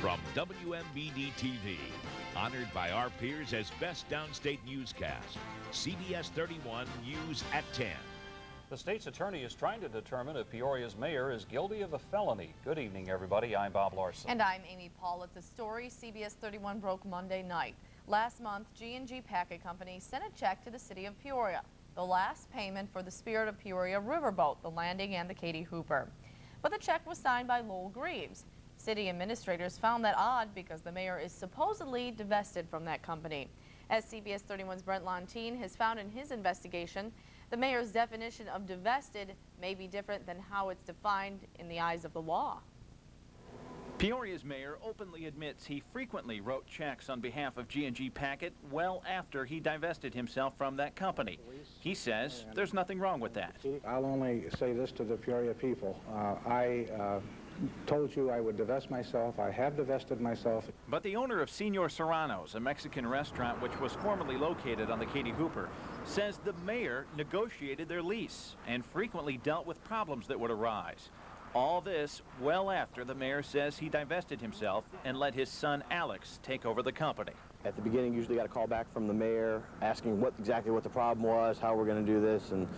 From WMBD TV, honored by our peers as Best Downstate Newscast, CBS 31 News at 10. The state's attorney is trying to determine if Peoria's mayor is guilty of a felony. Good evening, everybody. I'm Bob Larson. And I'm Amy Paulette. The story CBS 31 broke Monday night. Last month, G&G Packet Company sent a check to the city of Peoria, the last payment for the Spirit of Peoria riverboat, the Landing, and the Katie Hooper. But the check was signed by Lowell Greaves. City administrators found that odd because the mayor is supposedly divested from that company. As CBS 31's Brent Lontine has found in his investigation, the mayor's definition of divested may be different than how it's defined in the eyes of the law. Peoria's mayor openly admits he frequently wrote checks on behalf of G&G Packet well after he divested himself from that company. He says there's nothing wrong with that. I'll only say this to the Peoria people. I told you I would divest myself. I have divested myself. But the owner of Señor Serrano's, a Mexican restaurant which was formerly located on the Katie Hooper, says the mayor negotiated their lease and frequently dealt with problems that would arise. All this well after the mayor says he divested himself and let his son Alex take over the company. At the beginning, usually got a call back from the mayor asking exactly what the problem was, how we're going to do this, and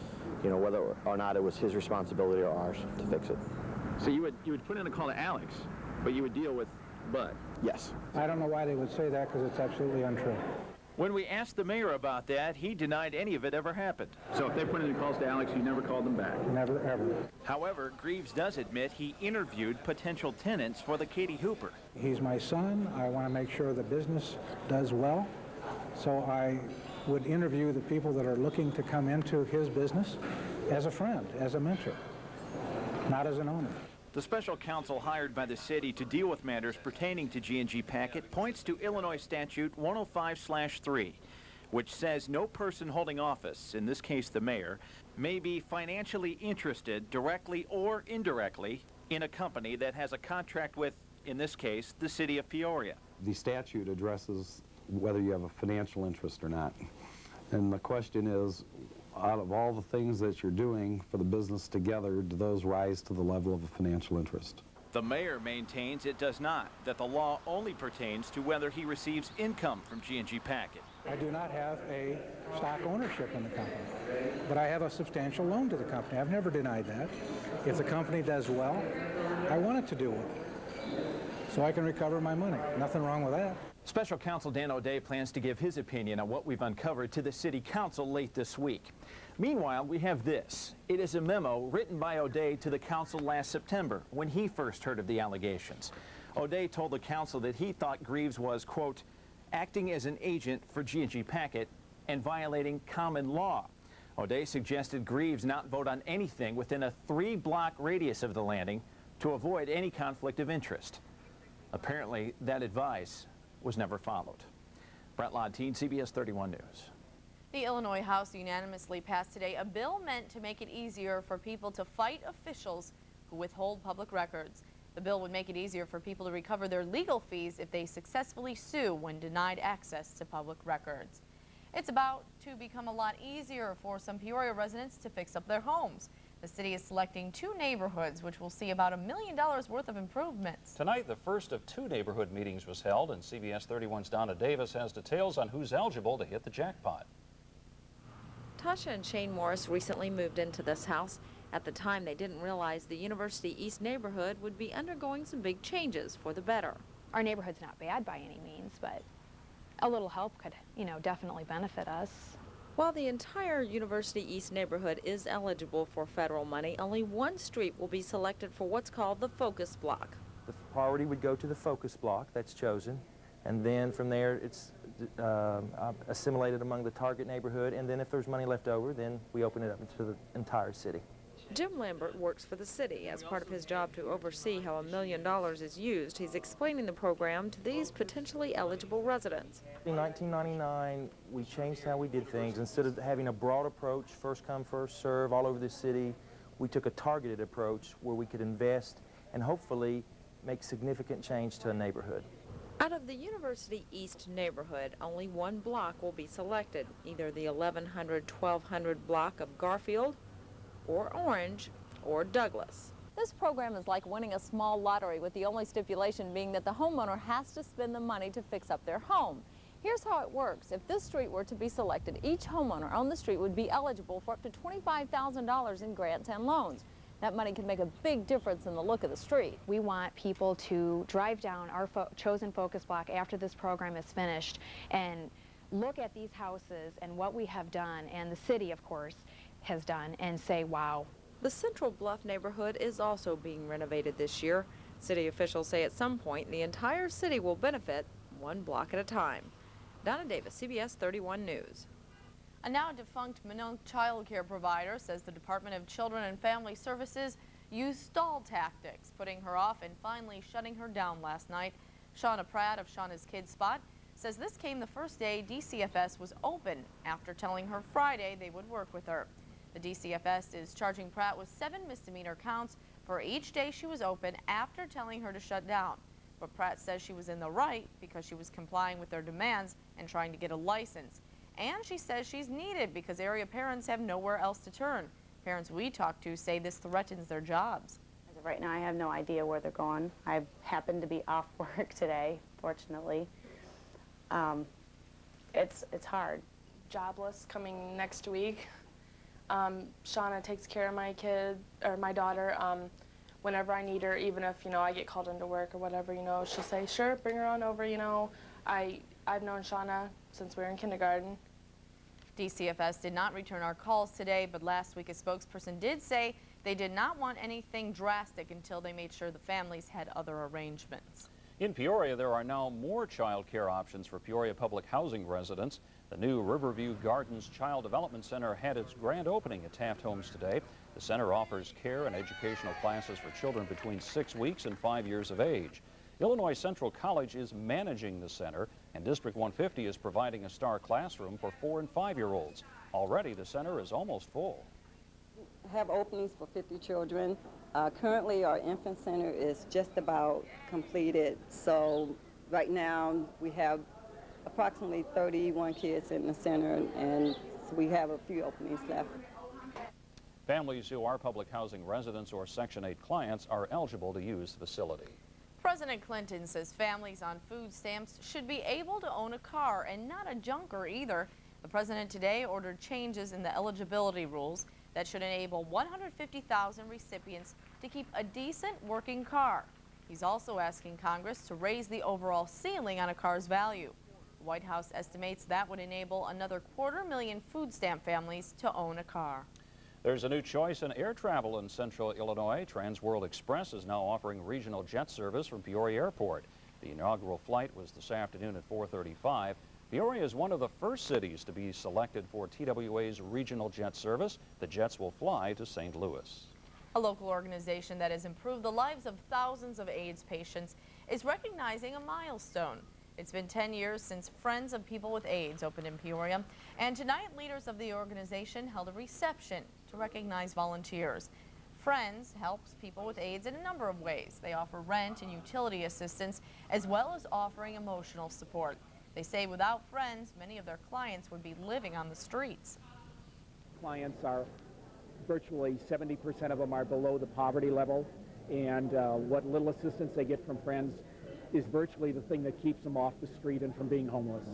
whether or not it was his responsibility or ours to fix it. So you would put in a call to Alex, but you would deal with Bud? Yes. I don't know why they would say that, because it's absolutely untrue. When we asked the mayor about that, he denied any of it ever happened. So if they put in calls to Alex, you never called them back? Never, ever. However, Greaves does admit he interviewed potential tenants for the Katie Hooper. He's my son. I want to make sure the business does well. So I would interview the people that are looking to come into his business as a friend, as a mentor, not as an owner. The special counsel hired by the city to deal with matters pertaining to G&G Packet points to Illinois Statute 105/3, which says no person holding office, in this case the mayor, may be financially interested directly or indirectly in a company that has a contract with, in this case, the city of Peoria. The statute addresses whether you have a financial interest or not. And the question is, out of all the things that you're doing for the business together, do those rise to the level of a financial interest? The mayor maintains it does not, that the law only pertains to whether he receives income from G&G Packet. I do not have a stock ownership in the company, but I have a substantial loan to the company. I've never denied that. If the company does well, I want it to do well, so I can recover my money. Nothing wrong with that. Special Counsel Dan O'Day plans to give his opinion on what we've uncovered to the City Council late this week. Meanwhile, we have this. It is a memo written by O'Day to the Council last September when he first heard of the allegations. O'Day told the Council that he thought Greaves was, quote, acting as an agent for G&G Packet and violating common law. O'Day suggested Greaves not vote on anything within a 3-block radius of the Landing to avoid any conflict of interest. Apparently, that advice was never followed. Brent Lontine, CBS 31 News. The Illinois House unanimously passed today a bill meant to make it easier for people to fight officials who withhold public records. The bill would make it easier for people to recover their legal fees if they successfully sue when denied access to public records. It's about to become a lot easier for some Peoria residents to fix up their homes. The city is selecting 2 neighborhoods which will see about $1 million worth of improvements. Tonight, the first of 2 neighborhood meetings was held, and CBS 31's Donna Davis has details on who's eligible to hit the jackpot. Tasha and Shane Morris recently moved into this house. At the time, they didn't realize the University East neighborhood would be undergoing some big changes for the better. Our neighborhood's not bad by any means, but a little help could, definitely benefit us. While the entire University East neighborhood is eligible for federal money, only one street will be selected for what's called the focus block. The priority would go to the focus block that's chosen, and then from there it's assimilated among the target neighborhood, and then if there's money left over, then we open it up into the entire city. Jim Lambert works for the city. As part of his job to oversee how $1 million is used, he's explaining the program to these potentially eligible residents. In 1999, we changed how we did things. Instead of having a broad approach, first come, first serve, all over the city, we took a targeted approach where we could invest and hopefully make significant change to a neighborhood. Out of the University East neighborhood, only one block will be selected, either the 1100-1200 block of Garfield, or Orange, or Douglas. This program is like winning a small lottery, with the only stipulation being that the homeowner has to spend the money to fix up their home. Here's how it works. If this street were to be selected, each homeowner on the street would be eligible for up to $25,000 in grants and loans. That money can make a big difference in the look of the street. We want people to drive down our chosen focus block after this program is finished and look at these houses and what we have done, and the city, of course, has done, and say, wow. The Central Bluff neighborhood is also being renovated this year. City officials say at some point the entire city will benefit, one block at a time. Donna Davis, CBS 31 News. A now defunct Minot child care provider says the Department of Children and Family Services used stall tactics, putting her off and finally shutting her down last night. Shauna Pratt of Shauna's Kids Spot says this came the first day DCFS was open after telling her Friday they would work with her. The DCFS is charging Pratt with 7 misdemeanor counts for each day she was open after telling her to shut down. But Pratt says she was in the right because she was complying with their demands and trying to get a license. And she says she's needed because area parents have nowhere else to turn. Parents we talked to say this threatens their jobs. As of right now, I have no idea where they're going. I happen to be off work today, fortunately. It's hard. Jobless coming next week. Shauna takes care of my kid, or my daughter, whenever I need her, even if, I get called into work or whatever, she'll say, sure, bring her on over, I've known Shauna since we were in kindergarten. DCFS did not return our calls today, but last week a spokesperson did say they did not want anything drastic until they made sure the families had other arrangements. In Peoria, there are now more child care options for Peoria public housing residents. The new Riverview Gardens Child Development Center had its grand opening at Taft Homes today. The center offers care and educational classes for children between 6 weeks and 5 years of age. Illinois Central College is managing the center, and District 150 is providing a star classroom for 4- and 5-year-olds. Already, the center is almost full. Have openings for 50 children. Currently, our infant center is just about completed. So right now, we have approximately 31 kids in the center, and we have a few openings left. Families who are public housing residents or Section 8 clients are eligible to use the facility. President Clinton says families on food stamps should be able to own a car and not a junker either. The president today ordered changes in the eligibility rules that should enable 150,000 recipients to keep a decent working car. He's also asking Congress to raise the overall ceiling on a car's value. The White House estimates that would enable another 250,000 food stamp families to own a car. There's a new choice in air travel in central Illinois. Trans World Express is now offering regional jet service from Peoria Airport. The inaugural flight was this afternoon at 4:35. Peoria is one of the first cities to be selected for TWA's regional jet service. The jets will fly to St. Louis. A local organization that has improved the lives of thousands of AIDS patients is recognizing a milestone. It's been 10 years since Friends of People with AIDS opened in Peoria, and tonight leaders of the organization held a reception to recognize volunteers. Friends helps people with AIDS in a number of ways. They offer rent and utility assistance, as well as offering emotional support. They say without Friends, many of their clients would be living on the streets. Clients are virtually 70% of them are below the poverty level, and what little assistance they get from Friends is virtually the thing that keeps them off the street and from being homeless.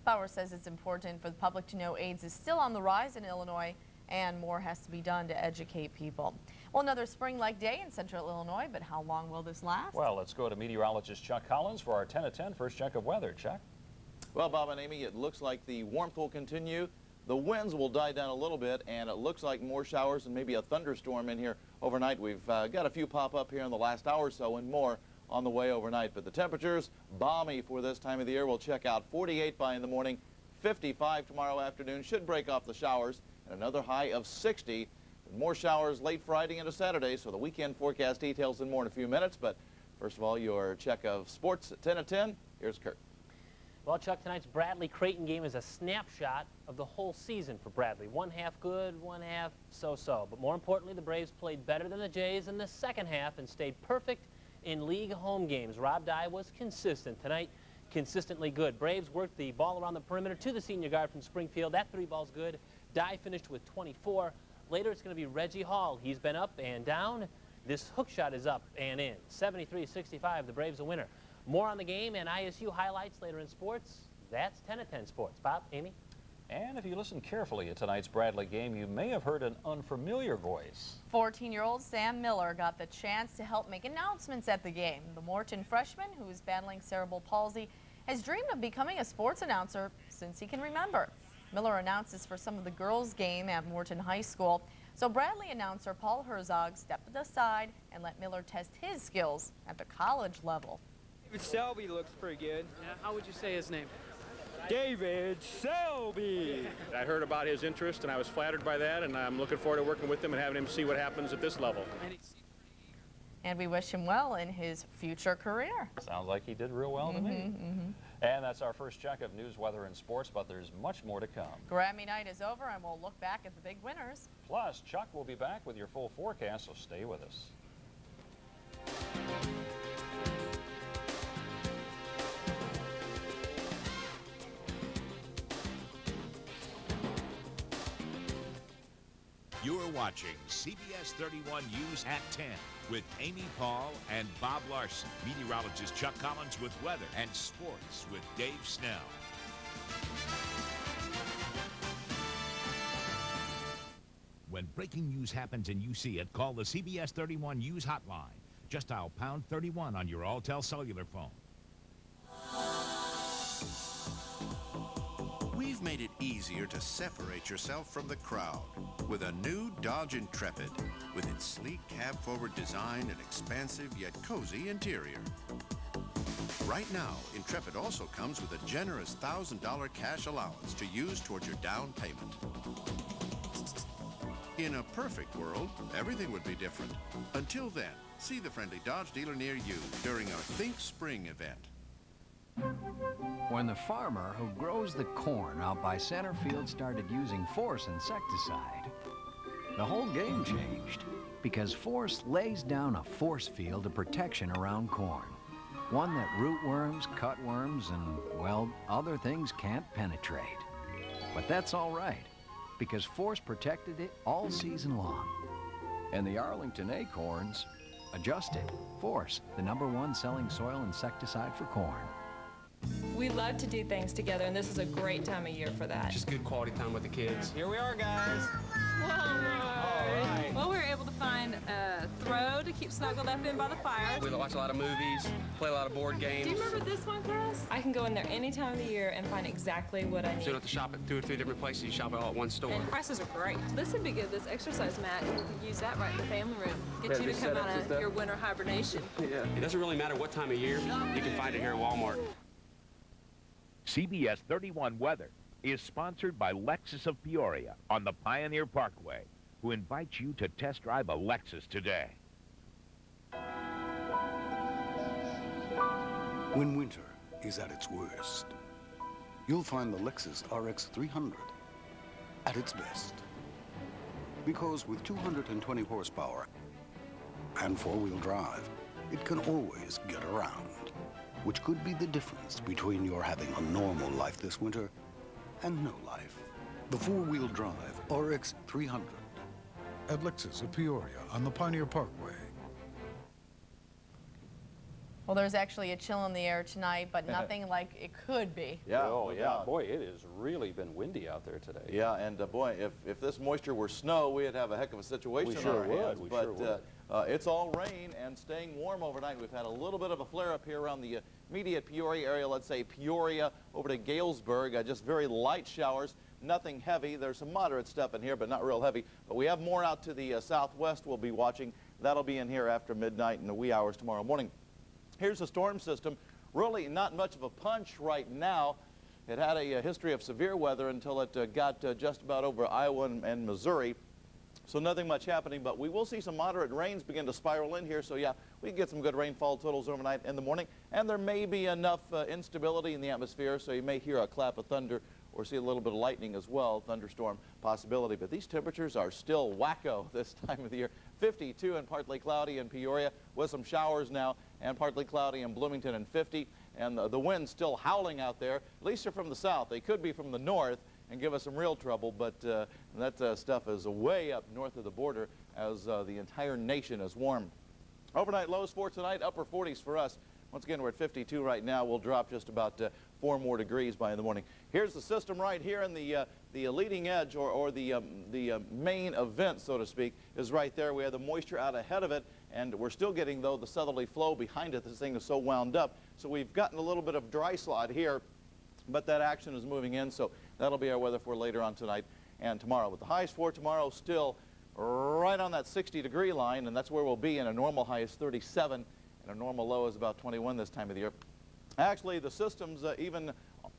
Bauer says it's important for the public to know AIDS is still on the rise in Illinois, and more has to be done to educate people. Well, another spring-like day in central Illinois, but how long will this last? Well, let's go to meteorologist Chuck Collins for our 10 at 10 first check of weather. Chuck? Well, Bob and Amy, it looks like the warmth will continue. The winds will die down a little bit, and it looks like more showers and maybe a thunderstorm in here overnight. We've got a few pop up here in the last hour or so, and more on the way overnight. But the temperatures, balmy for this time of the year. We'll check out 48 by in the morning, 55 tomorrow afternoon. Should break off the showers, and another high of 60. More showers late Friday into Saturday, so the weekend forecast details and more in a few minutes. But first of all, your check of sports at 10 at 10. Here's Kurt. Well, Chuck, tonight's Bradley-Creighton game is a snapshot of the whole season for Bradley. One half good, one half so-so. But more importantly, the Braves played better than the Jays in the second half and stayed perfect in league home games. Rob Dye was consistent tonight, consistently good. Braves worked the ball around the perimeter to the senior guard from Springfield. That 3 ball's good. Dye finished with 24. Later, it's going to be Reggie Hall. He's been up and down. This hook shot is up and in. 73-65, the Braves a winner. More on the game and ISU highlights later in sports. That's 10 at 10 Sports. Bob, Amy? And if you listen carefully at tonight's Bradley game, you may have heard an unfamiliar voice. 14-year-old Sam Miller got the chance to help make announcements at the game. The Morton freshman, who is battling cerebral palsy, has dreamed of becoming a sports announcer since he can remember. Miller announces for some of the girls' game at Morton High School. So Bradley announcer Paul Herzog stepped aside and let Miller test his skills at the college level. David Selby looks pretty good. Yeah, how would you say his name? David Selby. I heard about his interest, and I was flattered by that, and I'm looking forward to working with him and having him see what happens at this level. And we wish him well in his future career. Sounds like he did real well to me. And that's our first check of news, weather, and sports, but there's much more to come. Grammy night is over, and we'll look back at the big winners. Plus, Chuck will be back with your full forecast, so stay with us. You're watching CBS 31 News at 10 with Amy Paul and Bob Larson. Meteorologist Chuck Collins with weather and sports with Dave Snell. When breaking news happens and you see it, call the CBS 31 News hotline. Just dial pound 31 on your Alltel cellular phone. We've made it easier to separate yourself from the crowd with a new Dodge Intrepid with its sleek cab-forward design and expansive yet cozy interior. Right now, Intrepid also comes with a generous $1,000 cash allowance to use towards your down payment. In a perfect world, everything would be different. Until then, see the friendly Dodge dealer near you during our Think Spring event. When the farmer who grows the corn out by center field started using Force insecticide, the whole game changed, because Force lays down a force field of protection around corn. One that rootworms, cutworms, and, well, other things can't penetrate. But that's all right, because Force protected it all season long. And the Arlington acorns adjusted. Force, the #1 selling soil insecticide for corn. We love to do things together, and this is a great time of year for that. Just good quality time with the kids. Here we are, guys. Well, we were able to find a throw to keep snuggled up in by the fire. We watch a lot of movies, play a lot of board games. Do you remember this one, Chris? I can go in there any time of the year and find exactly what I need. So you don't have to shop at 2 or 3 different places. You shop at all at one store. And prices are great. This would be good, this exercise mat. You could use that right in the family room. Get you to come out of your winter hibernation. Yeah. It doesn't really matter what time of year. You can find it here at Walmart. CBS 31 Weather is sponsored by Lexus of Peoria on the Pioneer Parkway, who invites you to test drive a Lexus today. When winter is at its worst, you'll find the Lexus RX 300 at its best. Because with 220 horsepower and four-wheel drive, it can always get around, which could be the difference between your having a normal life this winter and no life. The four-wheel drive RX 300 at Lexus of Peoria on the Pioneer Parkway. Well, there's actually a chill in the air tonight, but nothing like it could be. Yeah. Oh, yeah. Boy, it has really been windy out there today. Yeah, and boy, if this moisture were snow, we'd have a heck of a situation on our hands. We sure would. It's all rain and staying warm overnight. We've had a little bit of a flare-up here around the immediate Peoria area, let's say Peoria over to Galesburg. Just very light showers, nothing heavy. There's some moderate stuff in here, but not real heavy. But we have more out to the southwest we'll be watching. That'll be in here after midnight in the wee hours tomorrow morning. Here's the storm system. Really not much of a punch right now. It had a history of severe weather until it got just about over Iowa and Missouri. So nothing much happening, but we will see some moderate rains begin to spiral in here. So yeah, we can get some good rainfall totals overnight in the morning. And there may be enough instability in the atmosphere, so you may hear a clap of thunder or see a little bit of lightning as well, thunderstorm possibility. But these temperatures are still wacko this time of the year. 52 and partly cloudy in Peoria with some showers now, and partly cloudy in Bloomington and 50. And the wind's still howling out there. At least they're from the south. They could be from the north and give us some real trouble, but that stuff is way up north of the border as the entire nation is warm. Overnight lows for tonight, upper 40s for us. Once again, we're at 52 right now. We'll drop just about 4 more degrees by the morning. Here's the system right here, and the leading edge, or the main event, so to speak, is right there. We have the moisture out ahead of it, and we're still getting, though, the southerly flow behind it. This thing is so wound up. So we've gotten a little bit of dry slot here, but that action is moving in, so that'll be our weather for later on tonight and tomorrow. But the highs for tomorrow still right on that 60-degree line, and that's where we'll be. And a normal high is 37, and a normal low is about 21 this time of the year. Actually, the systems even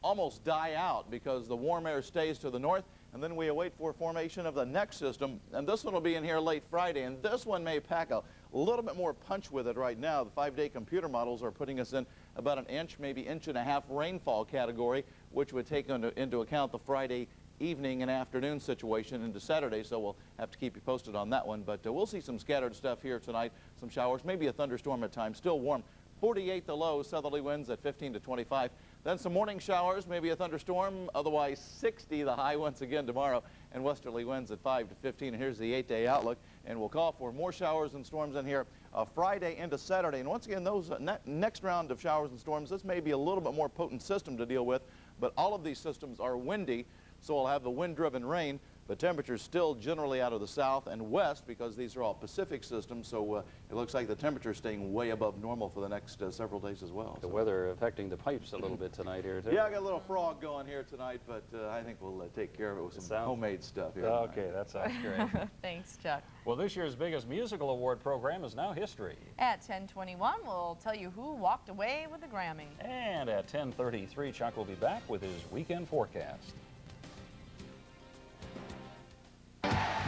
almost die out because the warm air stays to the north, and then we await for formation of the next system, and this one will be in here late Friday, and this one may pack a little bit more punch with it right now. The 5-day computer models are putting us in about an inch, maybe inch-and-a-half rainfall category, which would take into account the Friday evening and afternoon situation into Saturday, so we'll have to keep you posted on that one. But we'll see some scattered stuff here tonight, some showers, maybe a thunderstorm at times, still warm. 48 the low, southerly winds at 15 to 25. Then some morning showers, maybe a thunderstorm, otherwise 60 the high once again tomorrow, and westerly winds at 5 to 15. And here's the 8-day outlook, and we'll call for more showers and storms in here Friday into Saturday. And once again, those next round of showers and storms, this may be a little bit more potent system to deal with, but all of these systems are windy, so we'll have the wind-driven rain, but temperatures still generally out of the south and west because these are all Pacific systems, so it looks like the temperature is staying way above normal for the next several days as well. The weather affecting the pipes a little bit tonight here, too. Yeah, I got a little frog going here tonight, but I think we'll take care of it with some homemade stuff here. Okay, that sounds great. Thanks, Chuck. Well, this year's biggest musical award program is now history. At 10:21, we'll tell you who walked away with the Grammy. And at 10:33, Chuck will be back with his weekend forecast.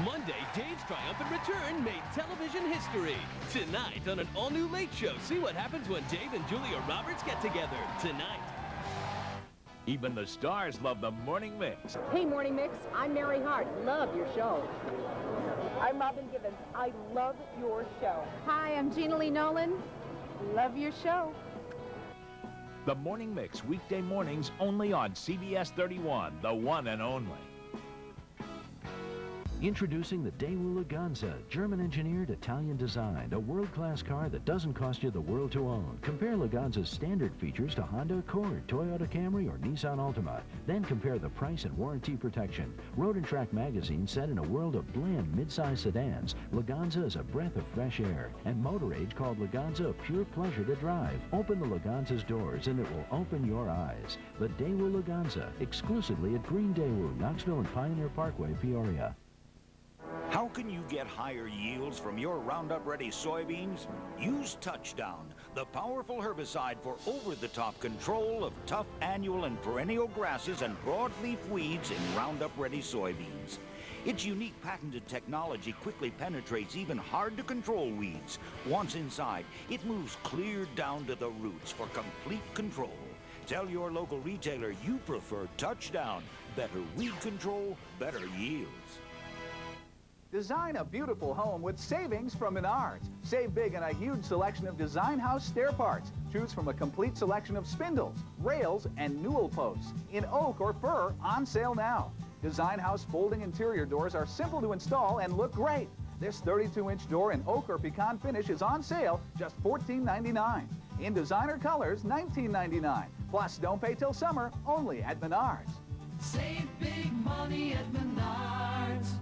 Monday, Dave's triumphant return made television history. Tonight on an all-new Late Show, see what happens when Dave and Julia Roberts get together. Tonight. Even the stars love the Morning Mix. Hey, Morning Mix. I'm Mary Hart. Love your show. I'm Robin Givens. I love your show. Hi, I'm Gina Lee Nolan. Love your show. The Morning Mix, weekday mornings only on CBS 31, the one and only. Introducing the Daewoo Laganza, German-engineered, Italian-designed, a world-class car that doesn't cost you the world to own. Compare Laganza's standard features to Honda Accord, Toyota Camry, or Nissan Altima. Then compare the price and warranty protection. Road and Track magazine said in a world of bland midsize sedans, Laganza is a breath of fresh air. And Motor Age called Laganza a pure pleasure to drive. Open the Laganza's doors and it will open your eyes. The Daewoo Laganza, exclusively at Green Daewoo, Knoxville and Pioneer Parkway, Peoria. How can you get higher yields from your Roundup Ready soybeans? Use Touchdown, the powerful herbicide for over-the-top control of tough annual and perennial grasses and broadleaf weeds in Roundup Ready soybeans. Its unique patented technology quickly penetrates even hard-to-control weeds. Once inside, it moves clear down to the roots for complete control. Tell your local retailer you prefer Touchdown. Better weed control, better yields. Design a beautiful home with savings from Menards. Save big on a huge selection of design house stair parts. Choose from a complete selection of spindles, rails, and newel posts in oak or fir, on sale now. Design house folding interior doors are simple to install and look great. This 32-inch door in oak or pecan finish is on sale, just $14.99. In designer colors, $19.99. Plus, don't pay till summer, only at Menards. Save big money at Menards.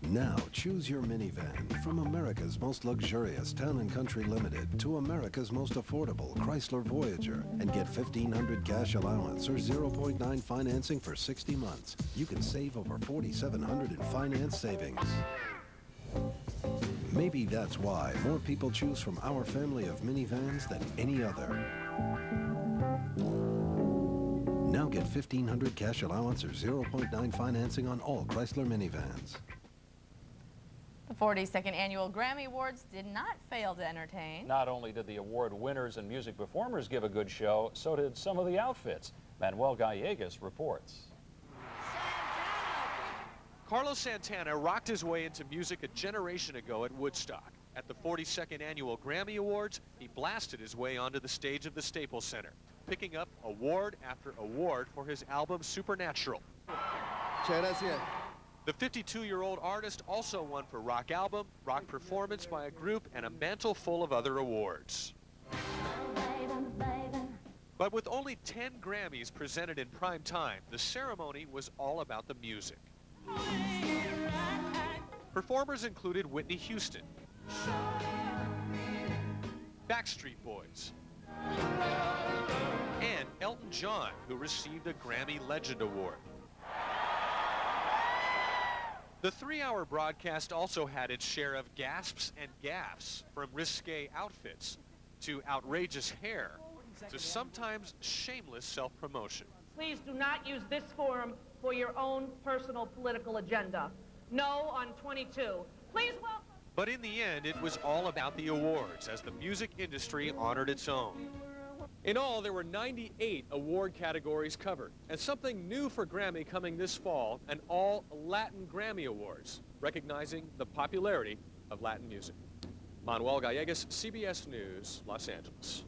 Now choose your minivan from America's most luxurious Town & Country Limited to America's most affordable Chrysler Voyager and get $1,500 cash allowance or 0.9 financing for 60 months. You can save over $4,700 in finance savings. Maybe that's why more people choose from our family of minivans than any other. Now get $1,500 cash allowance or 0.9 financing on all Chrysler minivans. The 42nd Annual Grammy Awards did not fail to entertain. Not only did the award winners and music performers give a good show, so did some of the outfits. Manuel Gallegos reports. Carlos Santana rocked his way into music a generation ago at Woodstock. At the 42nd Annual Grammy Awards, he blasted his way onto the stage of the Staples Center, picking up award after award for his album Supernatural. Muchas gracias. The 52-year-old artist also won for Rock Album, Rock Performance by a Group, and a mantle full of other awards. But with only 10 Grammys presented in prime time, the ceremony was all about the music. Performers included Whitney Houston, Backstreet Boys, and Elton John, who received a Grammy Legend Award. The 3-hour broadcast also had its share of gasps and gaffes, from risque outfits to outrageous hair to sometimes shameless self-promotion. Please do not use this forum for your own personal political agenda. No on 22. Please welcome. But in the end, it was all about the awards as the music industry honored its own. In all, there were 98 award categories covered, and something new for Grammy coming this fall, an all-Latin Grammy Awards, recognizing the popularity of Latin music. Manuel Gallegas, CBS News, Los Angeles.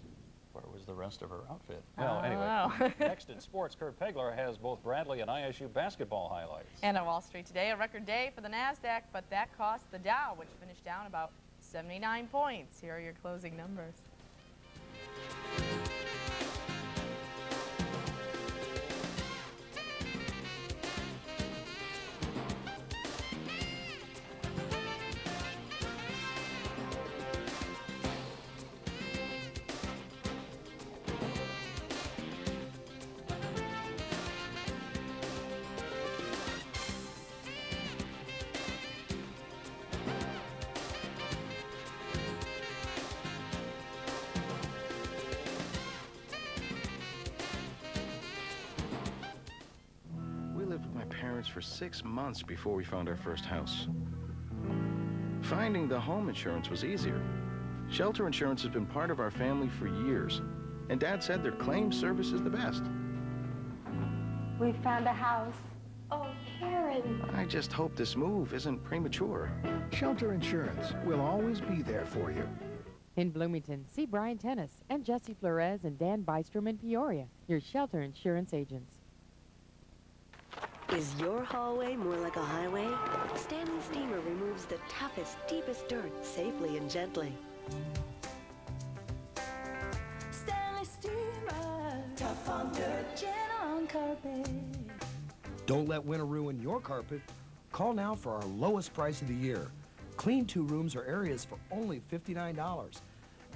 Where was the rest of her outfit? Well, anyway, next in sports, Kurt Pegler has both Bradley and ISU basketball highlights. And on Wall Street today, a record day for the NASDAQ, but that cost the Dow, which finished down about 79 points. Here are your closing numbers. For 6 months before we found our first house. Finding the home insurance was easier. Shelter insurance has been part of our family for years, and Dad said their claim service is the best. We found a house. Oh, Karen. I just hope this move isn't premature. Shelter Insurance will always be there for you. In Bloomington, see Brian Tennis and Jesse Flores and Dan Bystrom in Peoria, your Shelter Insurance agents. Is your hallway more like a highway? Stanley Steamer removes the toughest, deepest dirt safely and gently. Stanley Steamer, tough on dirt, gentle on carpet. Don't let winter ruin your carpet. Call now for our lowest price of the year. Clean 2 rooms or areas for only $59.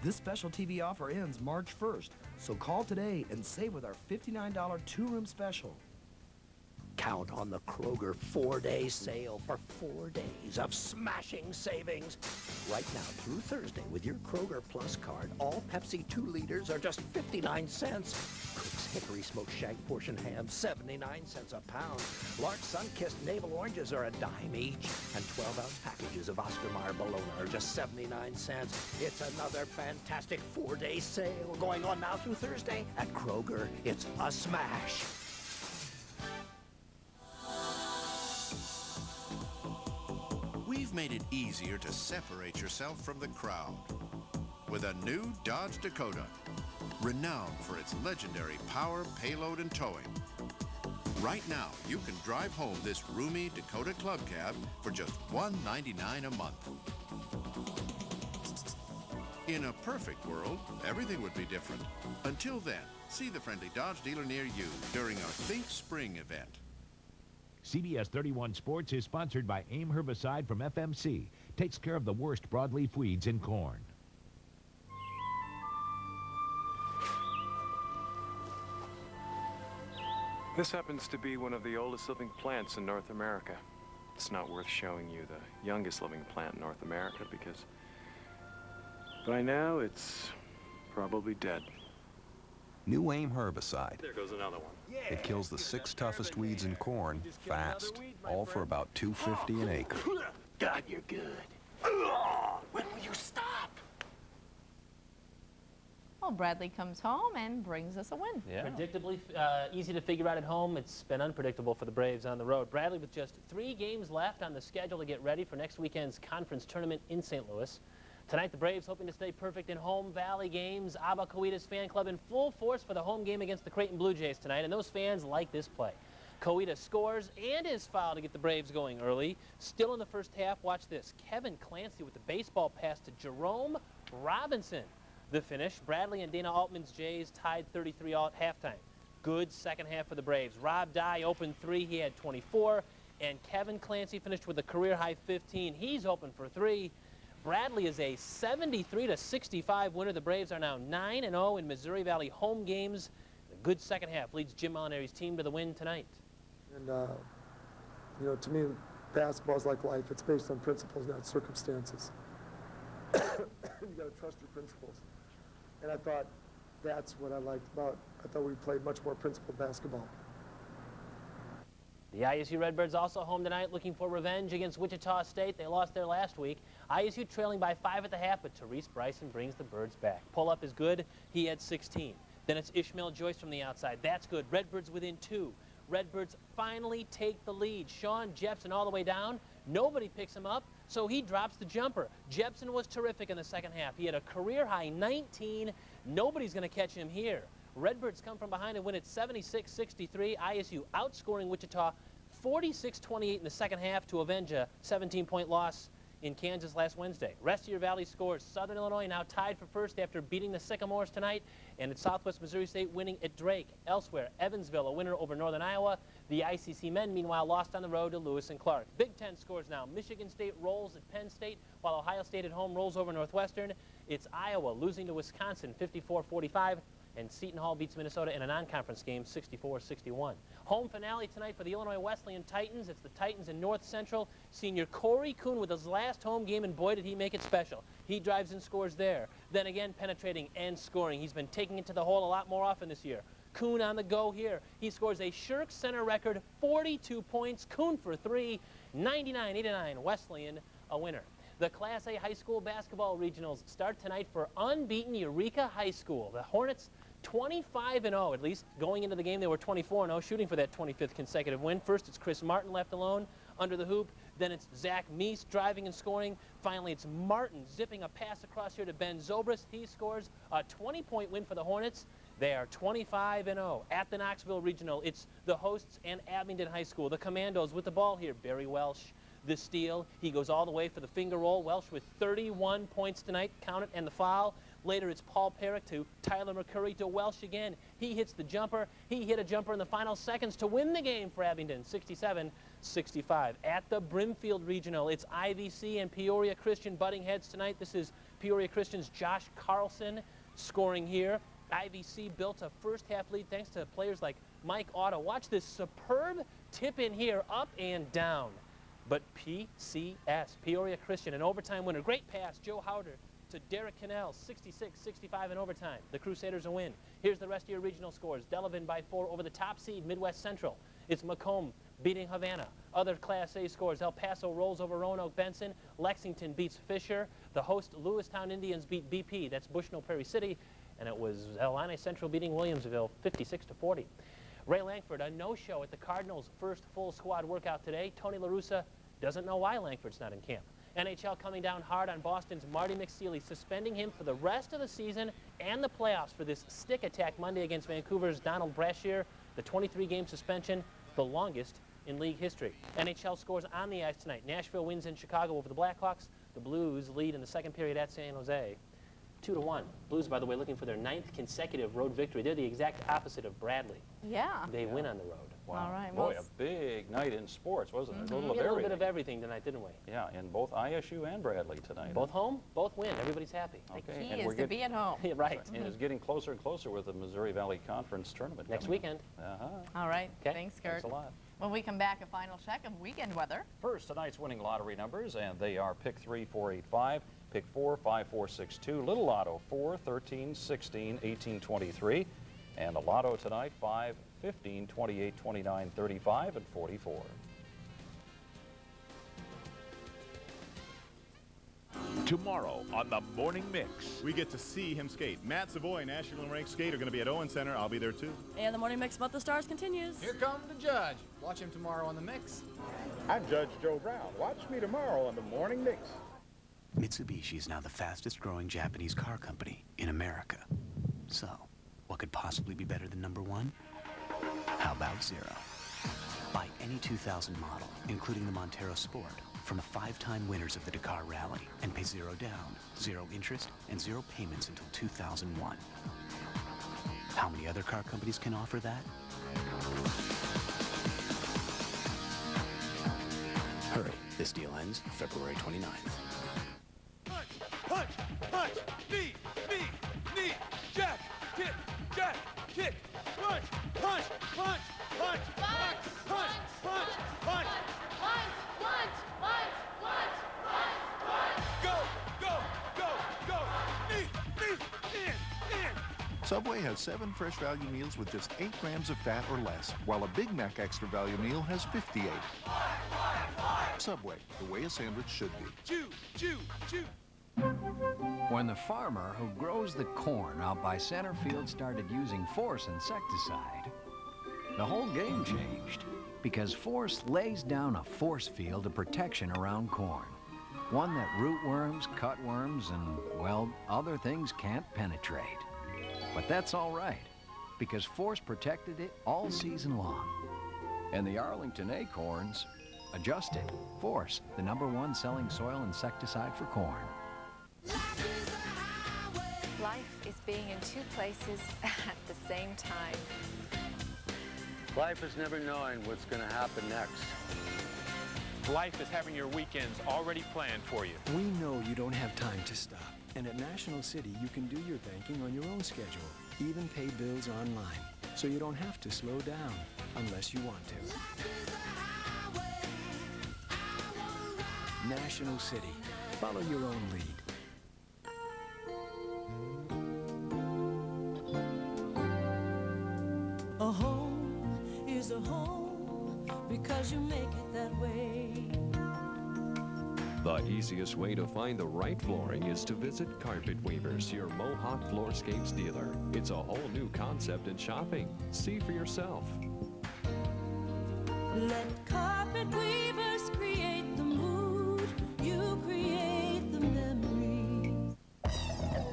This special TV offer ends March 1st, so call today and save with our $59 2-room special. Count on the Kroger 4-day sale for 4 days of smashing savings. Right now through Thursday with your Kroger Plus card, all Pepsi 2 liters are just 59 cents. Cook's Hickory Smoked Shag Portion Ham, 79 cents a pound. Lark Sun-Kissed Navel Oranges are a dime each. And 12-ounce packages of Oscar Mayer Bologna are just 79 cents. It's another fantastic 4-day sale going on now through Thursday at Kroger. It's a smash. We've made it easier to separate yourself from the crowd with a new Dodge Dakota, renowned for its legendary power, payload, and towing. Right now, you can drive home this roomy Dakota Club Cab for just $199 a month. In a perfect world, everything would be different. Until then, see the friendly Dodge dealer near you during our Think Spring event. CBS 31 Sports is sponsored by AIM Herbicide from FMC. Takes care of the worst broadleaf weeds in corn. This happens to be one of the oldest living plants in North America. It's not worth showing you the youngest living plant in North America because by now it's probably dead. New AIM herbicide. There goes another one. It kills the 6 toughest weeds in corn fast, all for about $2.50 an acre. God, you're good. When will you stop? Well, Bradley comes home and brings us a win. Yeah. Predictably easy to figure out at home. It's been unpredictable for the Braves on the road. Bradley with just 3 games left on the schedule to get ready for next weekend's conference tournament in St. Louis. Tonight, the Braves hoping to stay perfect in home Valley games. Abba Coita's fan club in full force for the home game against the Creighton Blue Jays tonight, and those fans like this play. Koita scores and is fouled to get the Braves going early. Still in the first half, watch this. Kevin Clancy with the baseball pass to Jerome Robinson. The finish, Bradley and Dana Altman's Jays tied 33 all at halftime. Good second half for the Braves. Rob Dye opened 3, he had 24. And Kevin Clancy finished with a career-high 15. He's open for 3. Bradley is a 73-65 winner. The Braves are now 9-0 in Missouri Valley home games. A good second half leads Jim Molinari's team to the win tonight. And, you know, to me, basketball is like life. It's based on principles, not circumstances. You got to trust your principles. And I thought that's what I liked about. I thought we played much more principled basketball. The ISU Redbirds also home tonight looking for revenge against Wichita State. They lost there last week. ISU trailing by 5 at the half, but Therese Bryson brings the Birds back. Pull-up is good. He had 16. Then it's Ishmael Joyce from the outside. That's good. Redbirds within 2. Redbirds finally take the lead. Sean Jepson all the way down. Nobody picks him up, so he drops the jumper. Jepson was terrific in the second half. He had a career-high 19. Nobody's going to catch him here. Redbirds come from behind and win it 76-63. ISU outscoring Wichita 46-28 in the second half to avenge a 17-point loss in Kansas last Wednesday. Rest of your Valley scores. Southern Illinois now tied for first after beating the Sycamores tonight, and it's Southwest Missouri State winning at Drake. Elsewhere, Evansville a winner over Northern Iowa. The ICC men, meanwhile, lost on the road to Lewis and Clark. Big Ten scores now. Michigan State rolls at Penn State, while Ohio State at home rolls over Northwestern. It's Iowa losing to Wisconsin 54-45. And Seton Hall beats Minnesota in a non-conference game 64-61. Home finale tonight for the Illinois Wesleyan Titans. It's the Titans in North Central. Senior Corey Kuhn with his last home game, and boy, did he make it special. He drives and scores there. Then again, penetrating and scoring. He's been taking it to the hole a lot more often this year. Kuhn on the go here. He scores a Shirk Center record 42 points. Kuhn for 3, 99-89. Wesleyan a winner. The Class A high school basketball regionals start tonight for unbeaten Eureka High School. The Hornets 25-0, at least going into the game they were 24-0, shooting for that 25th consecutive win. First it's Chris Martin left alone under the hoop, then it's Zach Meese driving and scoring. Finally it's Martin zipping a pass across here to Ben Zobrist. He scores a 20-point win for the Hornets. They are 25-0. At the Knoxville Regional, it's the hosts and Abingdon High School. The Commandos with the ball here. Barry Welsh, the steal. He goes all the way for the finger roll. Welsh with 31 points tonight. Count it, and the foul. Later, it's Paul Perrick to Tyler McCurry to Welsh again. He hits the jumper. He hit a jumper in the final seconds to win the game for Abingdon, 67-65. At the Brimfield Regional, it's IVC and Peoria Christian butting heads tonight. This is Peoria Christian's Josh Carlson scoring here. IVC built a first-half lead thanks to players like Mike Otto. Watch this superb tip in here, up and down. But PCS, Peoria Christian, an overtime winner. Great pass, Joe Howder to Derek Cannell, 66-65 in overtime. The Crusaders a win. Here's the rest of your regional scores. Delavan by 4 over the top seed, Midwest Central. It's Macomb beating Havana. Other Class A scores, El Paso rolls over Roanoke Benson. Lexington beats Fisher. The host Lewistown Indians beat BP. That's Bushnell Prairie City. And it was Illini Central beating Williamsville 56-40. Ray Langford, a no-show at the Cardinals' first full squad workout today. Tony La Russa doesn't know why Langford's not in camp. NHL coming down hard on Boston's Marty McSeely, suspending him for the rest of the season and the playoffs for this stick attack Monday against Vancouver's Donald Brashear. The 23-game suspension, the longest in league history. NHL scores on the ice tonight. Nashville wins in Chicago over the Blackhawks. The Blues lead in the second period at San Jose, 2-1. Blues, by the way, looking for their 9th consecutive road victory. They're the exact opposite of Bradley. Yeah. They win on the road. Wow. All right. Boy, a big night in sports, wasn't it? We had a little bit of everything tonight, didn't we? Yeah, in both ISU and Bradley tonight. Both home, both win. Everybody's happy. The key is to be at home. Yeah, right. And it's getting closer and closer with the Missouri Valley Conference tournament next weekend. All right. Okay. Thanks, Kurt. Thanks a lot. When we come back, a final check of weekend weather. First, tonight's winning lottery numbers, and they are pick 3, 485, pick 4, 5, 4, 6, 2, little lotto 4, 13, 16, 18, 23, and the lotto tonight 5, 15, 28, 29, 35, and 44. Tomorrow on the Morning Mix. We get to see him skate. Matt Savoy, nationally ranked skate, are going to be at Owen Center. I'll be there too. And the Morning Mix about the Stars continues. Here comes the judge. Watch him tomorrow on the Mix. I'm Judge Joe Brown. Watch me tomorrow on the Morning Mix. Mitsubishi is now the fastest growing Japanese car company in America. So, what could possibly be better than #1? How about 0? Buy any 2000 model, including the Montero Sport, from the 5-time winners of the Dakar Rally and pay 0 down, 0 interest, and 0 payments until 2001. How many other car companies can offer that? Hurry, this deal ends February 29th. Punch, punch, punch, knee, jack, kick, punch, punch, punch, punch, punch, punch, punch, punch, go, in. Subway has 7 fresh value meals with just 8 grams of fat or less, while a Big Mac Extra Value meal has 58. Subway, the way a sandwich should be. Chew, chew, chew. When the farmer who grows the corn out by center field started using Force insecticide, the whole game changed, because Force lays down a force field of protection around corn. One that rootworms, cutworms, and, well, other things can't penetrate. But that's all right, because Force protected it all season long. And the Arlington acorns adjusted. Force, the #1 selling soil insecticide for corn. Life is being in 2 places at the same time. Life is never knowing what's going to happen next. Life is having your weekends already planned for you. We know you don't have time to stop. And at National City, you can do your banking on your own schedule, even pay bills online. So you don't have to slow down, unless you want to. National City. Follow your own lead. A home is a home because you make it that way. The easiest way to find the right flooring is to visit Carpet Weavers, your Mohawk Floorscapes dealer. It's a whole new concept in shopping. See for yourself. Let Carpet Weavers create the mood. You create the memories.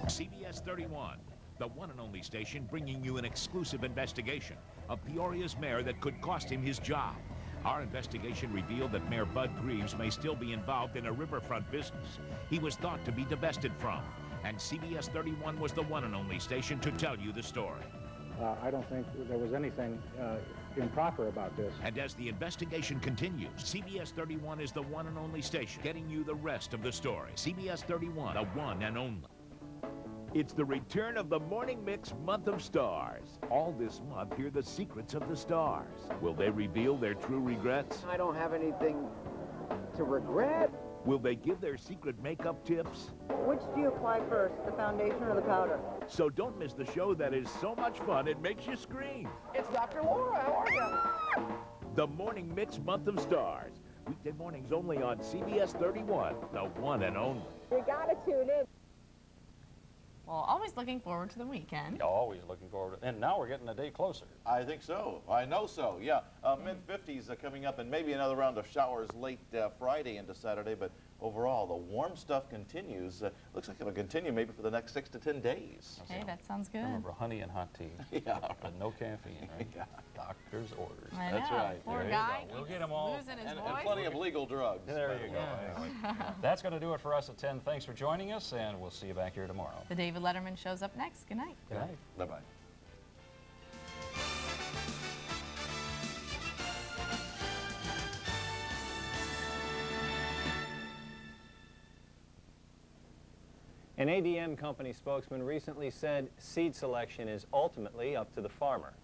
CBS 31, the one and only station bringing you an exclusive investigation of Peoria's mayor that could cost him his job. Our investigation revealed that Mayor Bud Greaves may still be involved in a riverfront business he was thought to be divested from. And CBS 31 was the one and only station to tell you the story. I don't think there was anything improper about this. And as the investigation continues, CBS 31 is the one and only station getting you the rest of the story. CBS 31, the one and only. It's the return of the Morning Mix Month of Stars. All this month, hear the secrets of the stars. Will they reveal their true regrets? I don't have anything to regret. Will they give their secret makeup tips? Which do you apply first, the foundation or the powder? So don't miss the show that is so much fun it makes you scream. It's Dr. Laura. How are you? The Morning Mix Month of Stars. Weekday mornings only on CBS 31, the one and only. You gotta tune in. Well, always looking forward to the weekend. Always looking forward to, and now we're getting a day closer. I think so. I know so, yeah. Mid-50s coming up, and maybe another round of showers late Friday into Saturday, but overall, the warm stuff continues. Looks like it'll continue maybe for the next 6 to 10 days. Hey, that sounds good. Remember, honey and hot tea. Yeah. But no caffeine, right? Yeah. Doctor's orders. I That's know. right. Poor There guy you go. We'll keeps get him all. losing his And voice. plenty of legal drugs. There you go. Anyway, that's going to do it for us at 10. Thanks for joining us, and we'll see you back here tomorrow. The David Letterman show's up next. Good night. Good night. Bye-bye. An ADM company spokesman recently said seed selection is ultimately up to the farmer.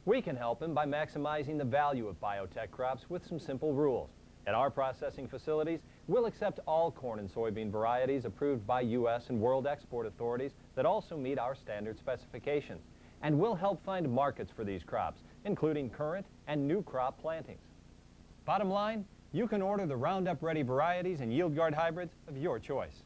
We can help him by maximizing the value of biotech crops with some simple rules. At our processing facilities, we'll accept all corn and soybean varieties approved by U.S. and world export authorities that also meet our standard specifications. And we'll help find markets for these crops, including current and new crop plantings. Bottom line, you can order the Roundup Ready varieties and Yield Guard hybrids of your choice.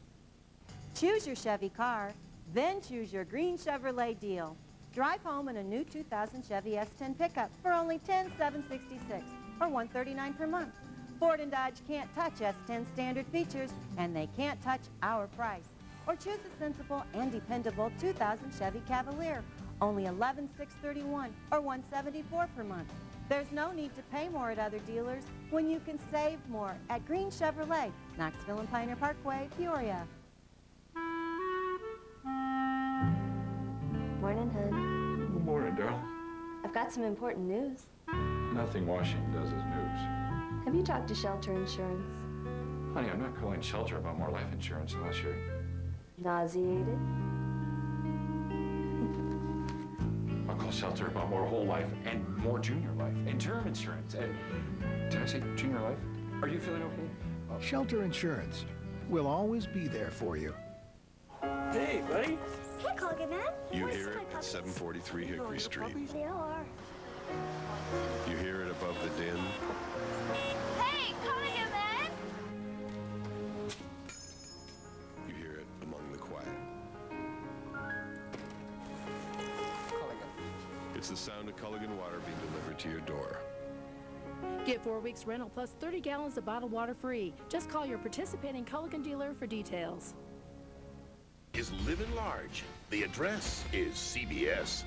Choose your Chevy car, then choose your green Chevrolet deal. Drive home in a new 2000 Chevy S10 pickup for only $10,766 or $139 per month. Ford and Dodge can't touch S10 standard features, and they can't touch our price. Or choose a sensible and dependable 2000 Chevy Cavalier, only $11,631 or $174 per month. There's no need to pay more at other dealers when you can save more at Green Chevrolet, Knoxville and Pioneer Parkway, Peoria. Morning, hon. Good morning, darling. I've got some important news. Nothing Washington does is news. Have you talked to Shelter Insurance? Honey, I'm not calling Shelter about more life insurance unless you're... Nauseated? I'll call Shelter about more whole life and more junior life and term insurance and... Did I say junior life? Are you feeling okay? Shelter Insurance will always be there for you. Hey, buddy. Hey, Culligan Man. You hear it at 743 Hickory Street. They are. You hear it above the din. Hey, Culligan Man. You hear it among the quiet. It's the sound of Culligan water being delivered to your door. Get 4 weeks rental plus 30 gallons of bottled water free. Just call your participating Culligan dealer for details. Is living large. The address is CBS.